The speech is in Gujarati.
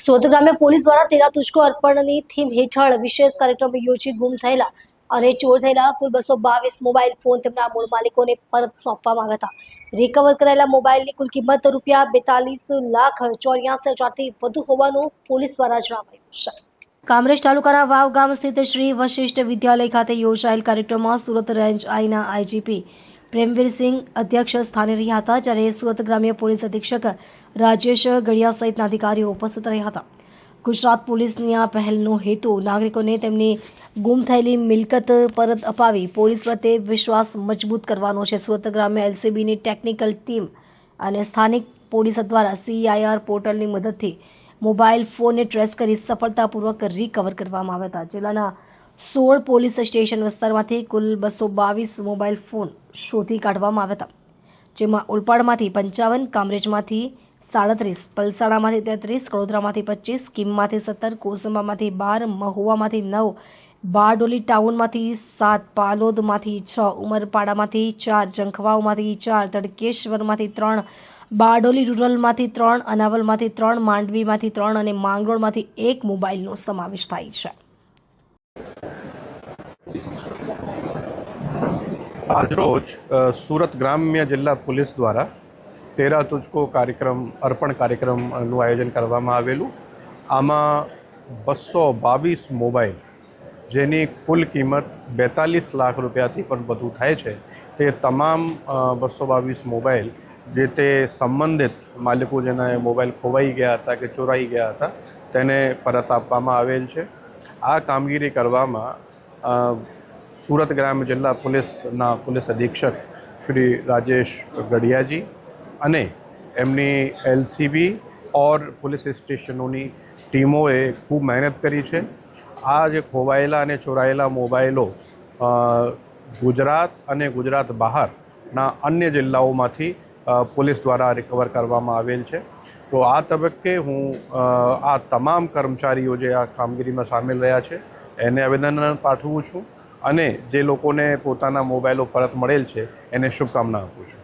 સુરત ગ્રામ્ય પોલીસ દ્વારા તેરા તુષ્કો અર્પણની થીમ હેઠળ વિશેષ કાર્યક્રમ યોજી ગુમ થયેલા અને ચોર થયેલા કુલ 222 મોબાઈલ ફોન તેમના મૂળ માલિકોને પરત સોંપવામાં આવ્યા હતા। રિકવર કરાયેલા મોબાઈલની કુલ કિંમત ₹42,84,000થી વધુ હોવાનું પોલીસ દ્વારા જણાવાયું છે। કામરેજ તાલુકાના વાવ ગામ સ્થિત શ્રી વશિષ્ઠ વિદ્યાલય ખાતે યોજાયેલ કાર્યક્રમમાં સુરત રેન્જ આઈના આઈજીપી પ્રેમવીરસિંહ અધ્યક્ષ સ્થાને રહ્યા હતા, જ્યારે સુરત ગ્રામ્ય પોલીસ અધિક્ષક રાજેશ ગડિયા સહિતના અધિકારીઓ ઉપસ્થિત રહ્યા હતા। ગુજરાત પોલીસની આ પહેલનો હેતુ નાગરિકોને તેમની ગુમ થયેલી મિલકત પરત અપાવી પોલીસ પ્રત્યે વિશ્વાસ મજબૂત કરવાનો છે। સુરત ગ્રામ્ય એલસીબીની ટેકનિકલ ટીમ અને સ્થાનિક પોલીસ દ્વારા CIR પોર્ટલની મદદથી મોબાઈલ ફોનને ટ્રેસ કરી સફળતાપૂર્વક રિકવર કરવામાં આવ્યા હતા। જિલ્લાના 16 પોલીસ સ્ટેશન વિસ્તારમાંથી કુલ 222 મોબાઈલ ફોન શોધી કાઢવામાં આવ્યા હતા, જેમાં ઓલપાડમાંથી 55, કામરેજમાંથી 37, પલસાણામાંથી 33, કડોદરામાંથી 25, કીમમાંથી 17, કોસંબામાંથી 12, મહુવામાંથી 9, બારડોલી ટાઉનમાંથી 7, પાલોદમાંથી 6, ઉમરપાડામાંથી 4, જંખવાવમાંથી 4, તડકેશ્વરમાંથી 3, બારડોલી રૂરલમાંથી 3, અનાવલમાંથી 3, માંડવીમાંથી 3 અને માંગરોળમાંથી 1 મોબાઈલનો સમાવેશ થાય છે। આજરોજ સુરત ગ્રામ્ય જિલ્લા પોલીસ દ્વારા તેરા તુજકો અર્પણ કાર્યક્રમનું આયોજન કરવામાં આવેલું। આમાં 222 મોબાઈલ, જેની કુલ કિંમત 42 લાખ રૂપિયાથી પણ વધુ થાય છે, તે તમામ 222 મોબાઈલ જે તે સંબંધિત માલિકો જેના મોબાઈલ ખોવાઈ ગયા હતા કે ચોરાઈ ગયા હતા તેને પરત આપવામાં આવેલ છે। આ કામગીરી કરવામાં સુરત ગ્રામ્ય જિલ્લા પોલીસના પોલીસ અધિક્ષક શ્રી રાજેશ ગડિયાજી અને એમની LCB ઓર પોલીસ સ્ટેશનોની ટીમોએ ખૂબ મહેનત કરી છે। આ જે ખોવાયેલા અને ચોરાયેલા મોબાઈલો ગુજરાત અને ગુજરાત બહારના અન્ય જિલ્લાઓમાંથી પોલીસ દ્વારા રિકવર કરવામાં આવેલ છે। તો આ તબક્કે હું આ તમામ કર્મચારીઓ જે આ કામગીરીમાં સામેલ રહ્યા છે એને અભિનંદન પાઠવું છું અને જે લોકોને પોતાના મોબાઈલો પરત મળેલ છે એને શુભકામના આપું છું।